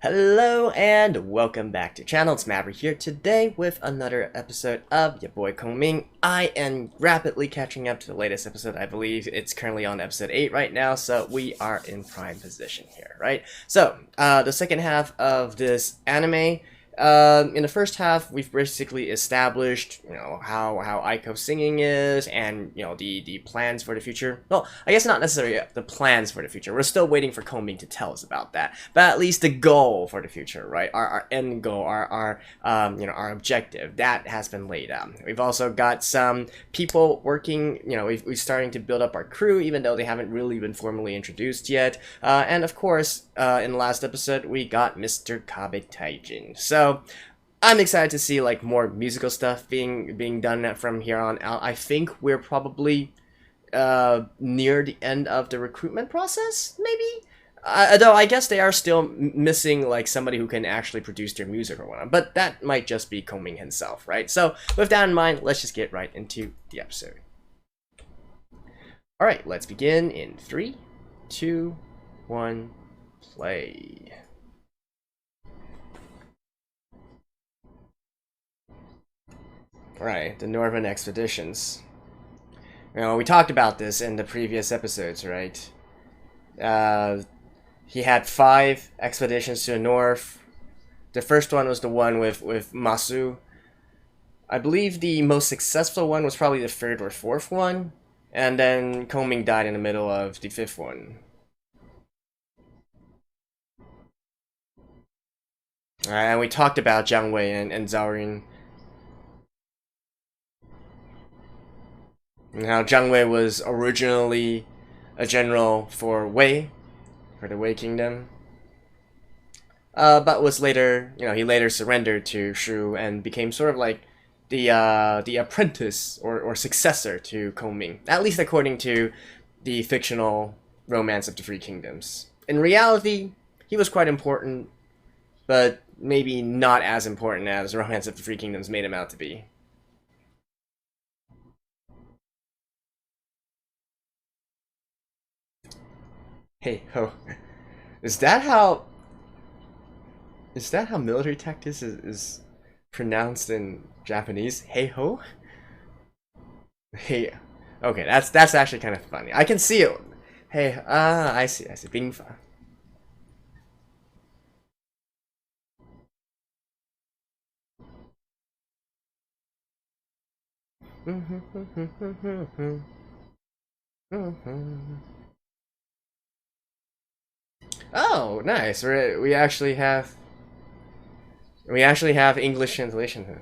Hello and welcome back to channel. It's Maverick here today with another episode of Ya Boy Kongming. I am rapidly catching up to the latest episode. I believe it's currently on episode 8 right now, so we are in prime position here, right? So, the second half of this anime, in the first half, we've basically established, how Eiko's singing is, and the plans for the future. Well, I guess not necessarily the plans for the future. We're still waiting for Kongming to tell us about that, but at least the goal for the future, right? Our end goal, our objective that has been laid out. We've also got some people working. We're starting to build up our crew, even though they haven't really been formally introduced yet. And of course, in the last episode, we got Mr. Kabetaijin. So I'm excited to see more musical stuff being done from here on out. I think we're probably near the end of the recruitment process, maybe. Though I guess they are still missing somebody who can actually produce their music or whatnot. But that might just be Kongming himself, right? So with that in mind, let's just get right into the episode. All right, let's begin in 3, 2, 1, play. Right, the Northern Expeditions. We talked about this in the previous episodes, right? He had 5 expeditions to the north. The first one was the one with Masu. I believe the most successful one was probably the 3rd or 4th one. And then Kongming died in the middle of the 5th one. And we talked about Jiang Wei and Zhao Yun. Now, Jiang Wei was originally a general for the Wei Kingdom, but was later, he later surrendered to Shu and became sort of like the apprentice or successor to Kongming, at least according to the fictional Romance of the Three Kingdoms. In reality, he was quite important, but maybe not as important as Romance of the Three Kingdoms made him out to be. Hey ho. Is that how military tactics is pronounced in Japanese? Hey ho? Hey. Okay, that's actually kind of funny. I can see it. Hey, I see. Bingfa. Oh, nice. We actually have English translation here.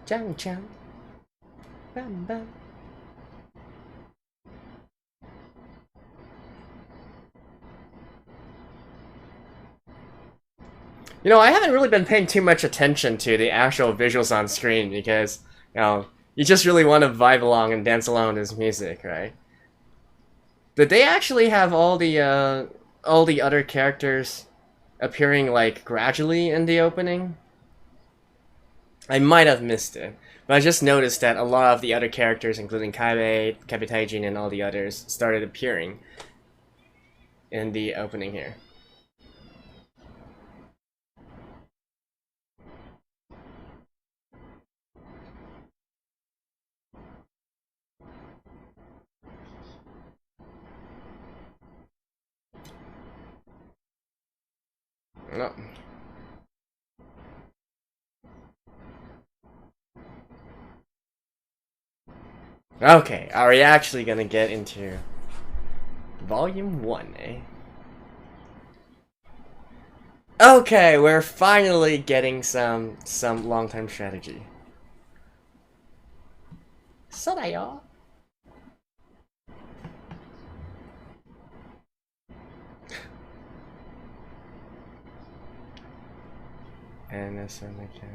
Chang chang. Bam bam. I haven't really been paying too much attention to the actual visuals on screen because, you just really want to vibe along and dance along to this music, right? Did they actually have all the other characters appearing gradually in the opening? I might have missed it, but I just noticed that a lot of the other characters, including Kabetaijin, and all the others, started appearing in the opening here. No. Okay, are we actually gonna get into Volume 1, eh? Okay, we're finally getting some long-term strategy. そうだよ. And I certainly can.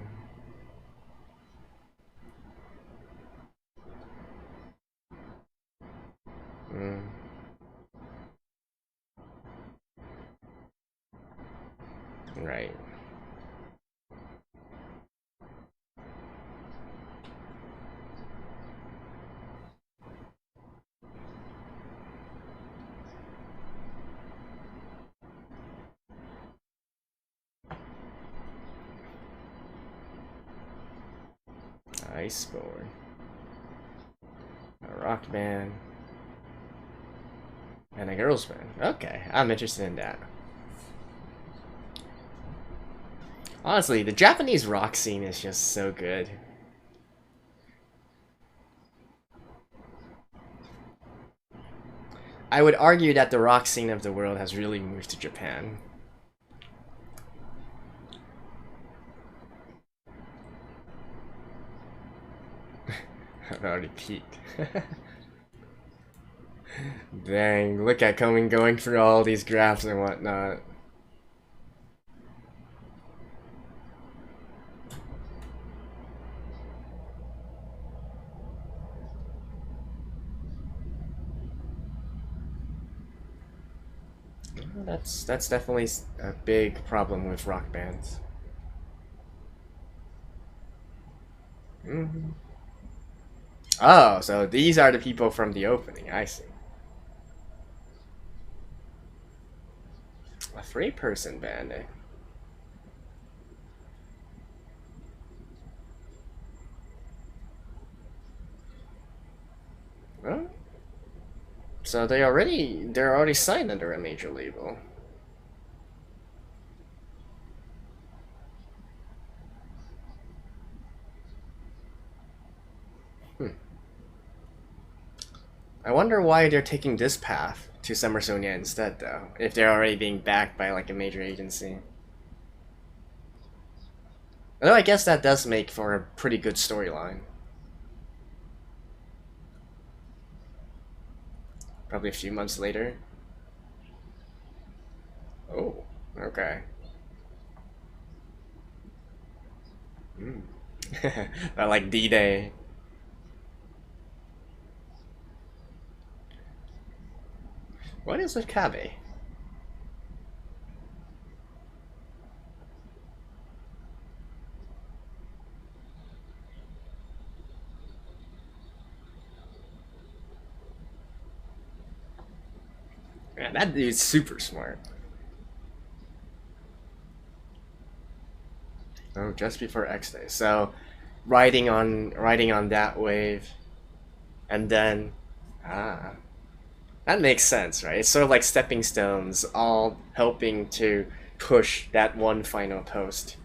Mm. Right. Iceboard. A rock band. And a girls band. Okay, I'm interested in that. Honestly, the Japanese rock scene is just so good. I would argue that the rock scene of the world has really moved to Japan. I've already peaked. Dang, look at Kongming going through all these graphs and whatnot. That's definitely a big problem with rock bands. Mm-hmm. Oh, so these are the people from the opening. I see. A three-person band, eh? Well, so they're already signed under a major label. Hmm. I wonder why they're taking this path to Summer Sonia instead, though, if they're already being backed by like a major agency. Although I guess that does make for a pretty good storyline. Probably a few months later. Oh, okay. Mm. Like D-Day. What is with Kabe? Man, that dude's super smart. Oh, just before X Day. So, riding on that wave, and then ah, that makes sense, right? It's sort of like stepping stones, all helping to push that one final post.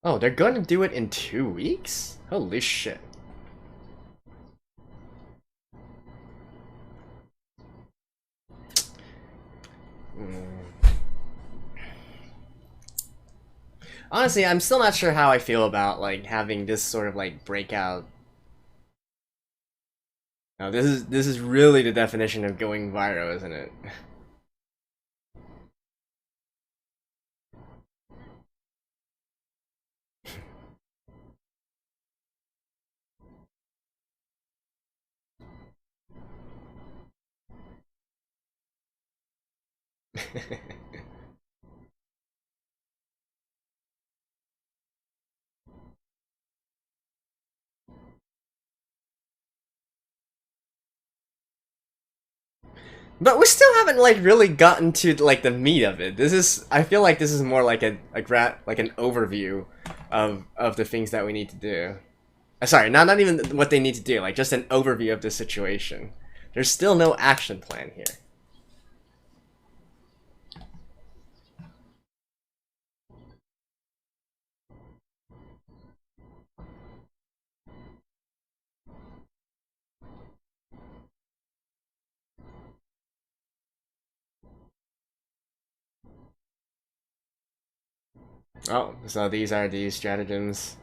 Oh, they're going to do it in 2 weeks? Holy shit. Mm. Honestly, I'm still not sure how I feel about like having this sort of like breakout. No, this is really the definition of going viral, isn't it? But we still haven't like really gotten to like the meat of it. I feel like this is more like like an overview of the things that we need to do. Sorry, not even what they need to do, like just an overview of the situation. There's still no action plan here. Oh, so these are the stratagems.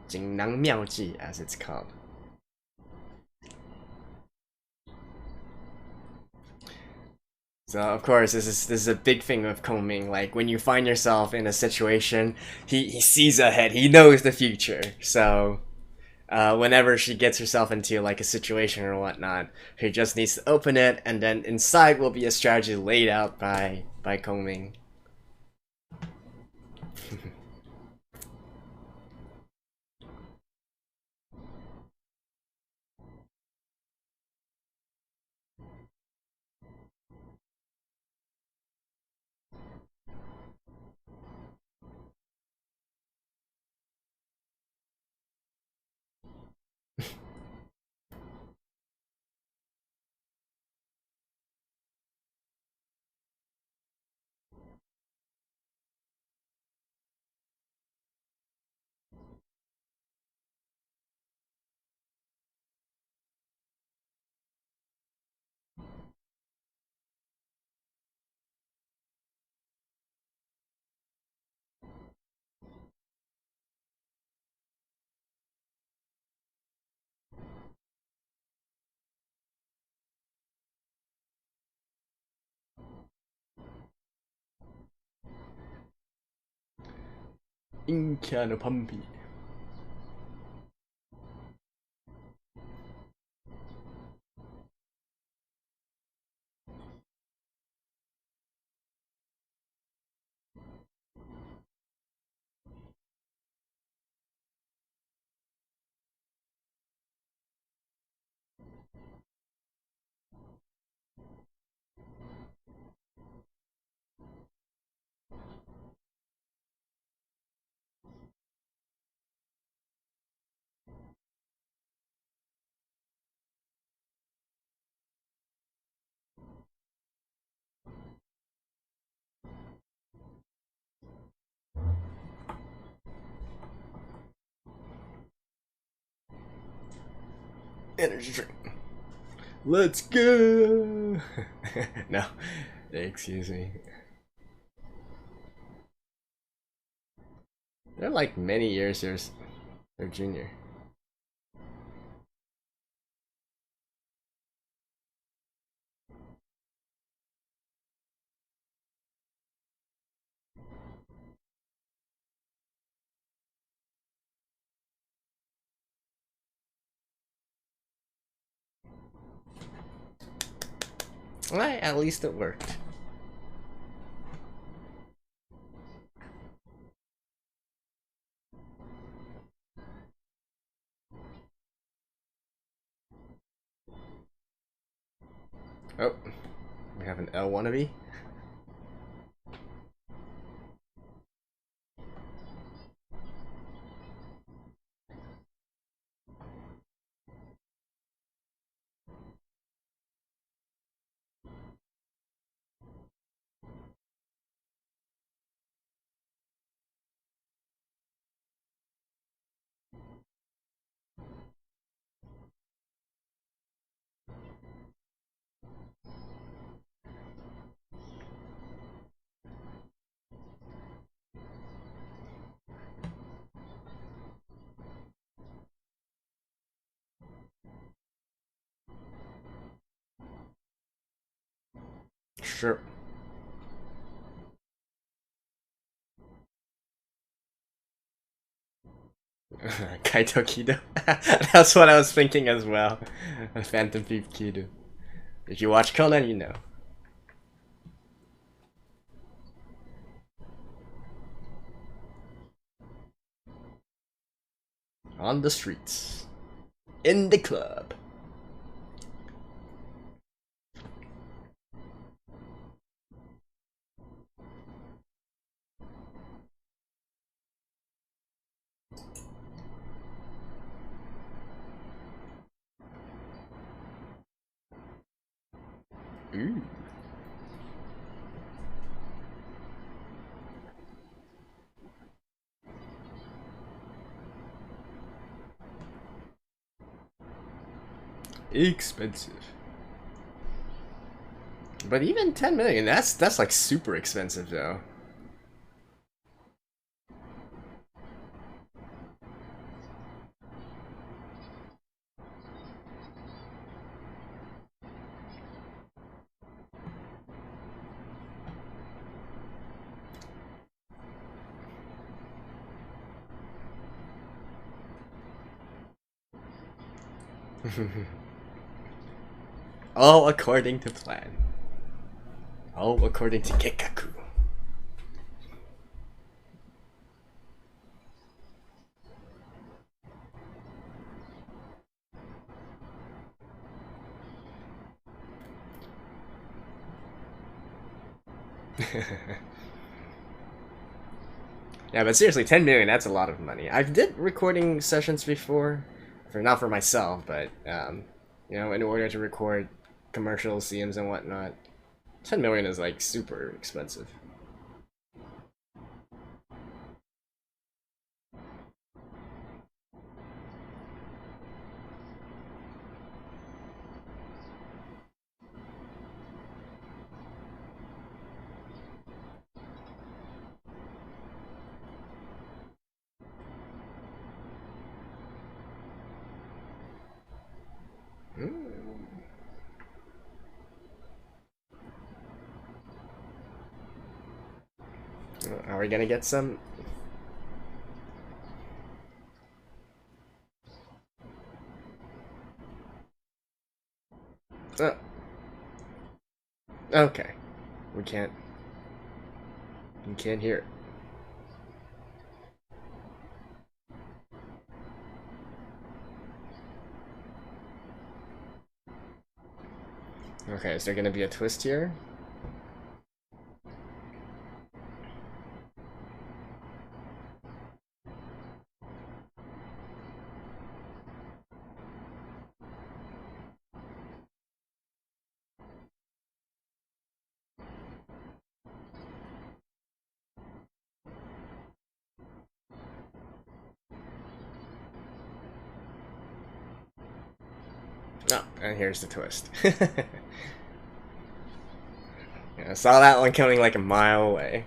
锦囊妙计, as it's called. So of course, this is a big thing with Kongming. Like when you find yourself in a situation, he sees ahead. He knows the future. So whenever she gets herself into like a situation or whatnot, he just needs to open it, and then inside will be a strategy laid out by Kongming. Inca no Pumpy. Energy drink. Let's go. No, excuse me. They're like many years they're junior. Well, at least it worked. Oh, we have an L wannabe. Sure. Kaito Kido. That's what I was thinking as well. Phantom Thief Kido. If you watch Conan, you know. On the streets. In the club. Ooh. Expensive. But even 10 million, that's like super expensive though. All according to plan. All according to Kekaku. Yeah, but seriously, 10 million, that's a lot of money. I've did recording sessions before, not for myself, but, you know, in order to record commercials, CMs, and whatnot. 10 million is, like, super expensive. Are we gonna get some? Okay. We can't. You can't hear it. Okay, is there gonna be a twist here? Oh, and here's the twist. Yeah, I saw that one coming like a mile away.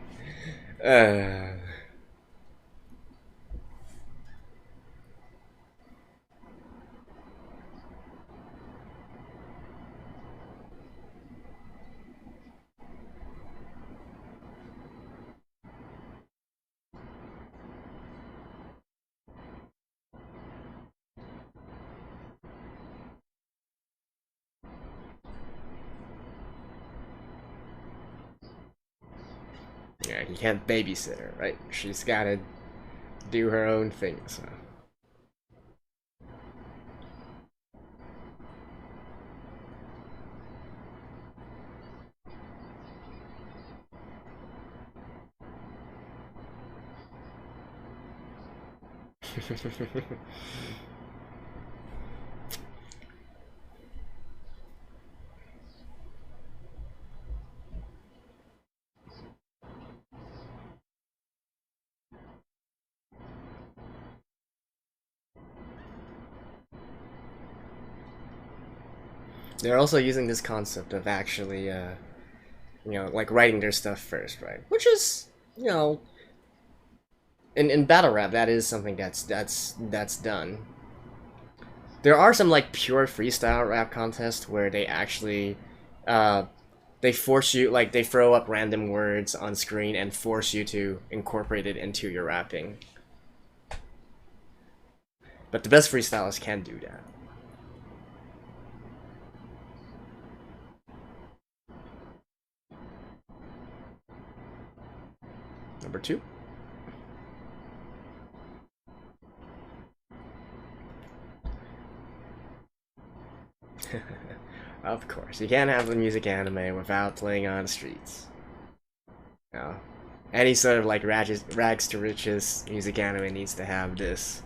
Yeah, you can't babysit her, right? She's gotta do her own thing, so. They're also using this concept of actually, you know, like writing their stuff first, right? Which is, you know, in battle rap, that is something that's done. There are some like pure freestyle rap contests where they actually, uh, they force you, like they throw up random words on screen and force you to incorporate it into your rapping. But the best freestylists can do that. Number two. Of course, you can't have the music anime without playing on streets. No. Any sort of like rags to riches music anime needs to have this.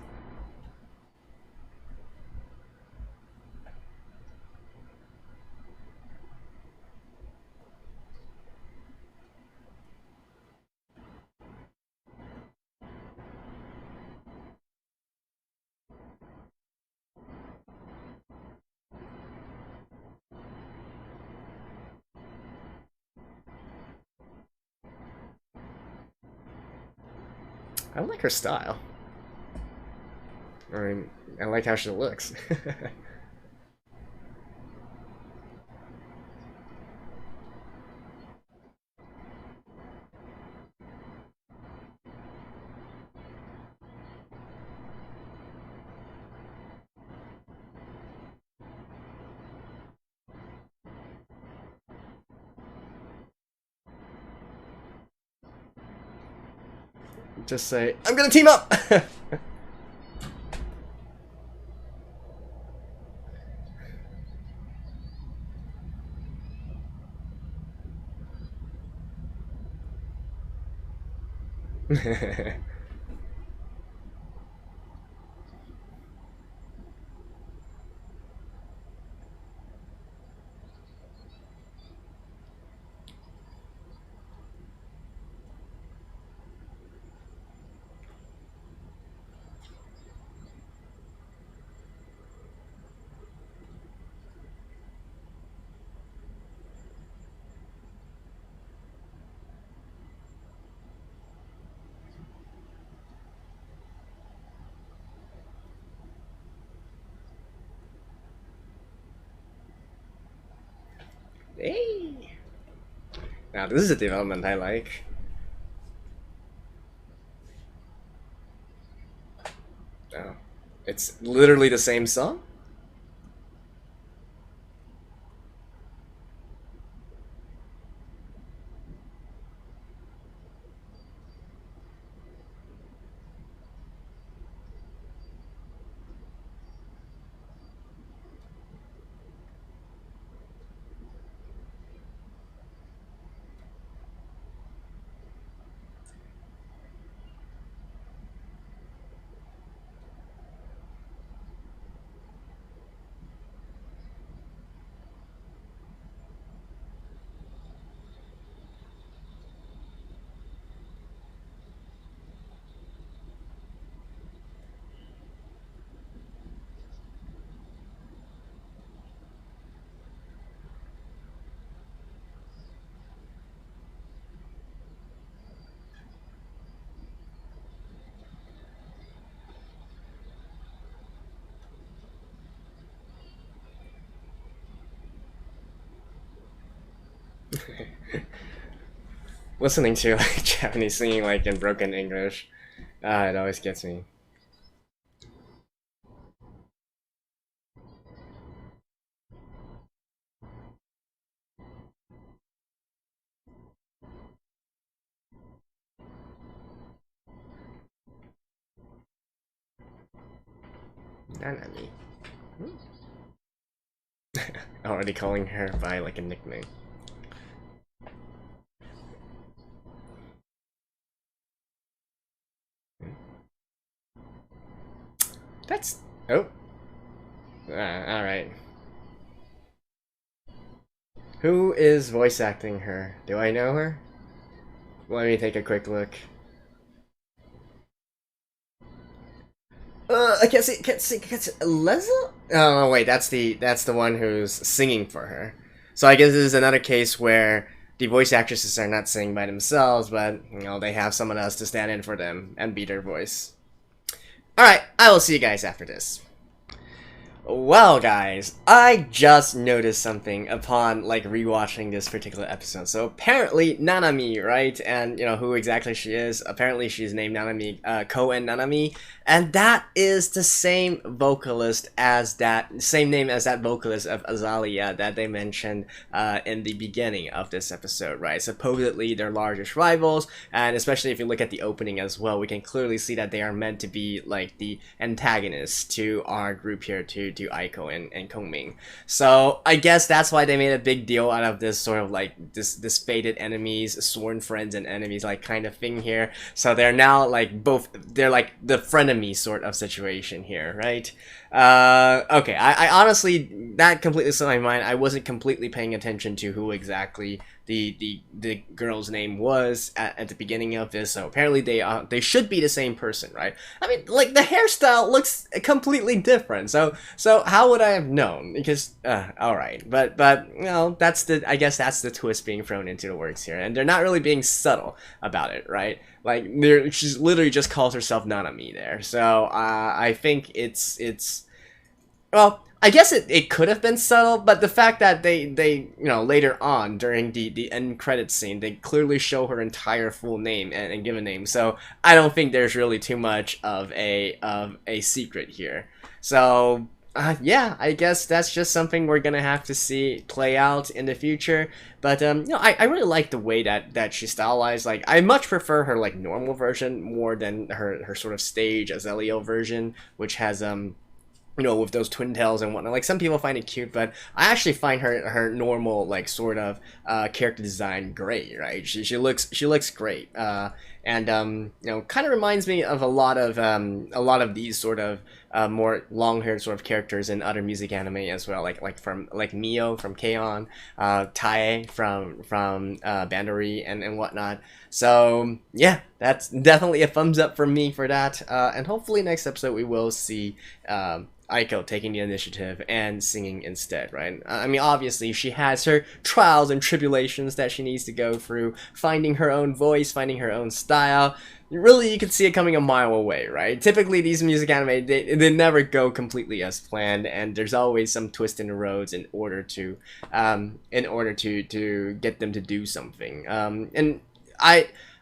I like her style. I mean, I like how she looks. Just say, I'm gonna team up! Hey! Now this is a development I like. Oh. It's literally the same song? Listening to like Japanese singing like in broken English, it always gets me. Nanami. Already calling her by like a nickname. That's... oh. Alright. Who is voice acting her? Do I know her? Let me take a quick look. I can't see, Leza? Oh, wait, that's the one who's singing for her. So I guess this is another case where the voice actresses are not singing by themselves, but, you know, they have someone else to stand in for them and be their voice. Alright, I will see you guys after this. Well, guys, I just noticed something upon, like, rewatching this particular episode. So, apparently, Nanami, right? And, you know, who exactly she is. Apparently, she's named Nanami, Koen Nanami. And that is the same vocalist as that, same name as that vocalist of Azalea that they mentioned in the beginning of this episode, right? Supposedly, they're largest rivals, and especially if you look at the opening as well, we can clearly see that they are meant to be, like, the antagonists to our group here, to Eiko and Kongming. So I guess that's why they made a big deal out of this sort of like this fated enemies, sworn friends and enemies like kind of thing here. So they're now like both, they're like the frenemy sort of situation here, right? Okay, I honestly, that completely slipped my mind. I wasn't completely paying attention to who exactly the girl's name was at the beginning of this, so apparently they should be the same person, right? I mean, like, the hairstyle looks completely different, so how would I have known? Because alright, but you know, I guess that's the twist being thrown into the works here, and they're not really being subtle about it, right? Like, she's literally just calls herself Nanami there, so I think it's well, I guess it could have been subtle, but the fact that they you know, later on during the end credits scene, they clearly show her entire full name and give a name, so I don't think there's really too much of a secret here. So Yeah, I guess that's just something we're gonna have to see play out in the future. But I really like the way that she's stylized. Like, I much prefer her like normal version more than her sort of stage Azelio version, which has with those twin tails and whatnot. Like, some people find it cute, but I actually find her normal, like, sort of character design great, right? She looks great, and kind of reminds me of a lot of these sort of more long-haired sort of characters in other music anime as well, like Mio from K-On, Tae from Bandori and whatnot. So yeah, that's definitely a thumbs up for me for that, and hopefully next episode we will see Eiko taking the initiative and singing instead, right? I mean, obviously, she has her trials and tribulations that she needs to go through, finding her own voice, finding her own style. Really, you can see it coming a mile away, right? Typically, these music anime, they never go completely as planned, and there's always some twist in the roads in order to get them to do something. And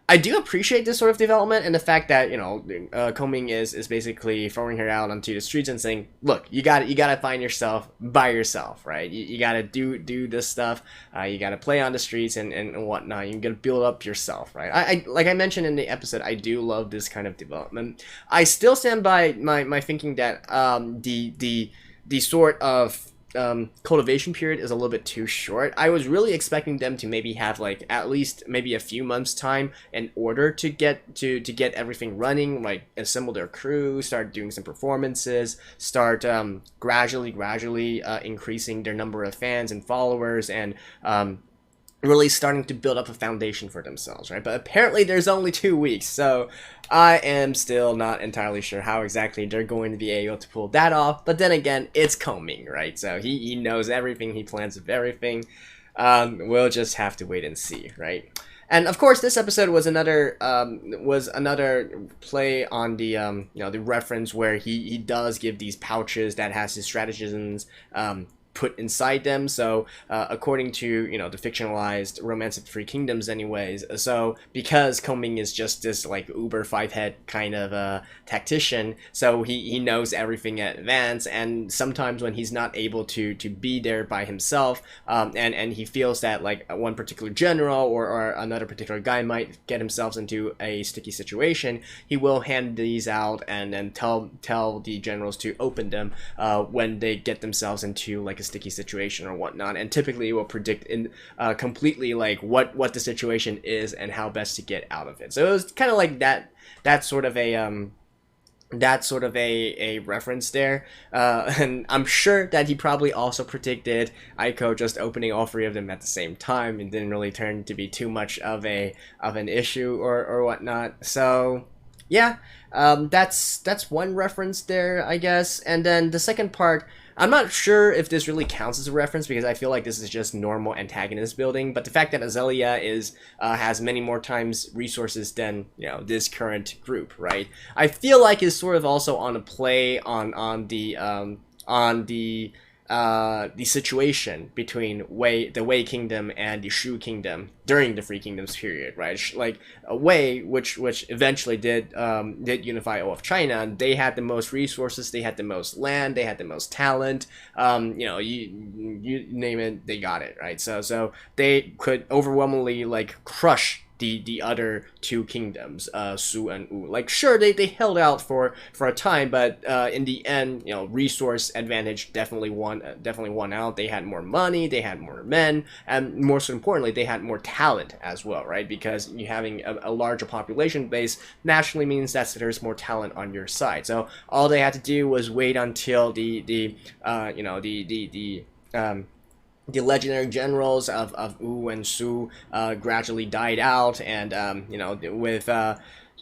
I do appreciate this sort of development, and the fact that Kongming is basically throwing her out onto the streets and saying, "Look, you gotta find yourself by yourself, right? You gotta do this stuff. You gotta play on the streets and whatnot. You gotta build up yourself, right?" I like I mentioned in the episode, I do love this kind of development. I still stand by my thinking that the sort of cultivation period is a little bit too short. I was really expecting them to maybe have like at least maybe a few months time in order to get everything running, like assemble their crew, start doing some performances, start gradually increasing their number of fans and followers, and really starting to build up a foundation for themselves, right? But apparently there's only 2 weeks, so I am still not entirely sure how exactly they're going to be able to pull that off. But then again, it's Kongming, right? So he knows everything, he plans with everything. We'll just have to wait and see, right? And of course, this episode was another play on the the reference where he does give these pouches that has his stratagems put inside them. So according to the fictionalized Romance of the Three Kingdoms anyways, so because Kongming is just this like uber five-head kind of tactician, so he knows everything in advance, and sometimes when he's not able to be there by himself, and he feels that like one particular general or another particular guy might get himself into a sticky situation, he will hand these out and then tell the generals to open them when they get themselves into like a sticky situation or whatnot, and typically will predict in completely like what the situation is and how best to get out of it. So it was kind of like that sort of a reference there, and I'm sure that he probably also predicted Eiko just opening all three of them at the same time, and didn't really turn to be too much of an issue or whatnot. So yeah, that's one reference there, I guess. And then the second part, I'm not sure if this really counts as a reference, because I feel like this is just normal antagonist building, but the fact that Azelia has many more times resources than this current group, right? I feel like is sort of also on a play on the situation between the Wei Kingdom and the Shu Kingdom during the Three Kingdoms period, right? Like Wei, which eventually did unify all of China, and they had the most resources, they had the most land, they had the most talent. You name it, they got it, right? So they could overwhelmingly like crush the other two kingdoms, Su and Wu. Like, sure, they held out for a time, but in the end, resource advantage definitely won out. They had more money, they had more men, and most importantly, they had more talent as well, right? Because you having a larger population base naturally means that there's more talent on your side. So all they had to do was wait until the legendary generals of Wu and Su gradually died out, and with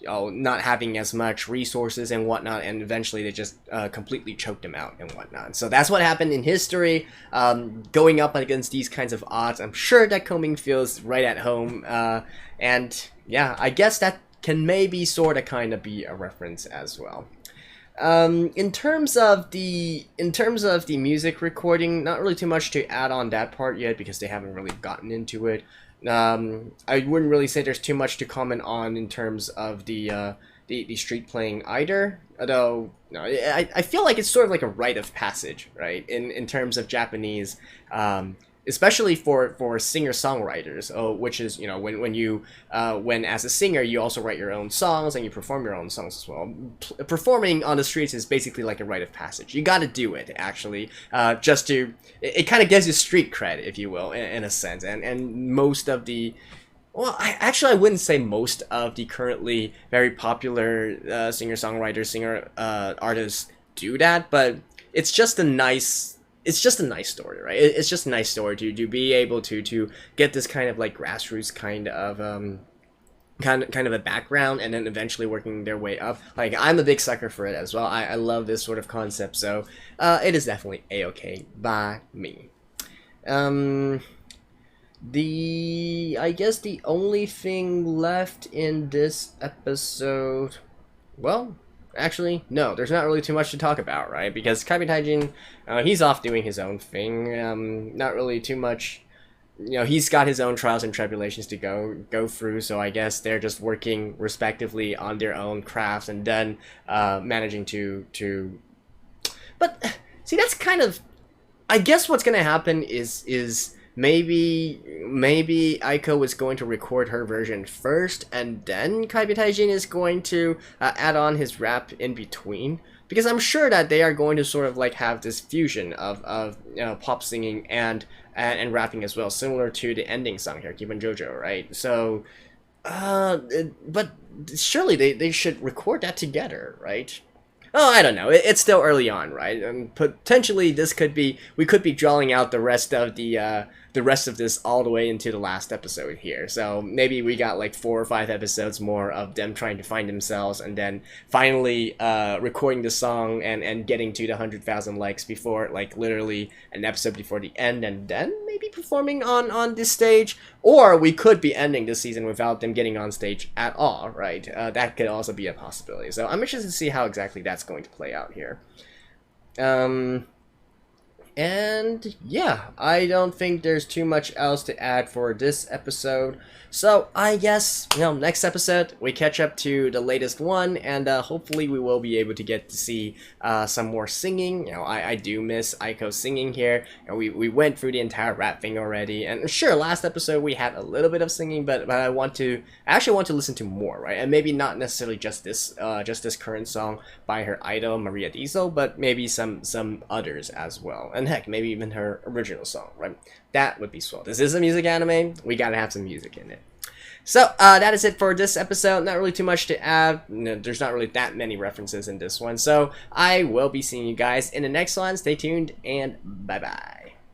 not having as much resources and whatnot, and eventually they just completely choked them out and whatnot. So that's what happened in history. Going up against these kinds of odds, I'm sure that Kongming feels right at home, and yeah, I guess that can maybe sort of kind of be a reference as well. In terms of the music recording, not really too much to add on that part yet, because they haven't really gotten into it. I wouldn't really say there's too much to comment on in terms of the street playing either. Although, no, I feel like it's sort of like a rite of passage, right? In terms of Japanese, especially for singer-songwriters, which is, you know, when as a singer you also write your own songs and you perform your own songs as well. Performing on the streets is basically like a rite of passage. You got to do it, actually, just to it kind of gives you street cred, if you will, in a sense. And most of the well, I wouldn't say most of the currently very popular singer-songwriters, artists do that, but it's just a nice story, right? It's just a nice story to be able to get this kind of like grassroots kind of a background, and then eventually working their way up. Like, I'm a big sucker for it as well. I love this sort of concept, so it is definitely a-okay by me. I guess the only thing left in this episode, well, actually, no, there's not really too much to talk about, right? Because Kaibitaijin, he's off doing his own thing. Not really too much, you know, he's got his own trials and tribulations to go through, so I guess they're just working respectively on their own crafts, and then managing to but see, that's kind of, I guess what's gonna happen is maybe Eiko is going to record her version first, and then Kaibitaijin is going to add on his rap in between, because I'm sure that they are going to sort of like have this fusion of you know, pop singing and rapping as well, similar to the ending song here, Keep on Jojo, right? So but surely they should record that together, right? Oh, I don't know. It's still early on, right? And potentially we could be drawing out the rest of this all the way into the last episode here. So maybe we got like 4 or 5 episodes more of them trying to find themselves, and then finally recording the song and getting to the 100,000 likes before, like, literally an episode before the end, and then maybe performing on this stage. Or we could be ending this season without them getting on stage at all, right? That could also be a possibility. So I'm interested to see how exactly that's going to play out here. And yeah, I don't think there's too much else to add for this episode. So I guess, you know, next episode we catch up to the latest one, and hopefully we will be able to get to see some more singing. You know, I do miss Eiko singing here. And we went through the entire rap thing already, and sure, last episode we had a little bit of singing, but I actually want to listen to more, right? And maybe not necessarily just this current song by her idol Maria Diesel, but maybe some others as well. And heck, maybe even her original song, right? That would be swell. This is a music anime. We gotta have some music in it. So, that is it for this episode. Not really too much to add. No, there's not really that many references in this one. So, I will be seeing you guys in the next one. Stay tuned, and bye-bye.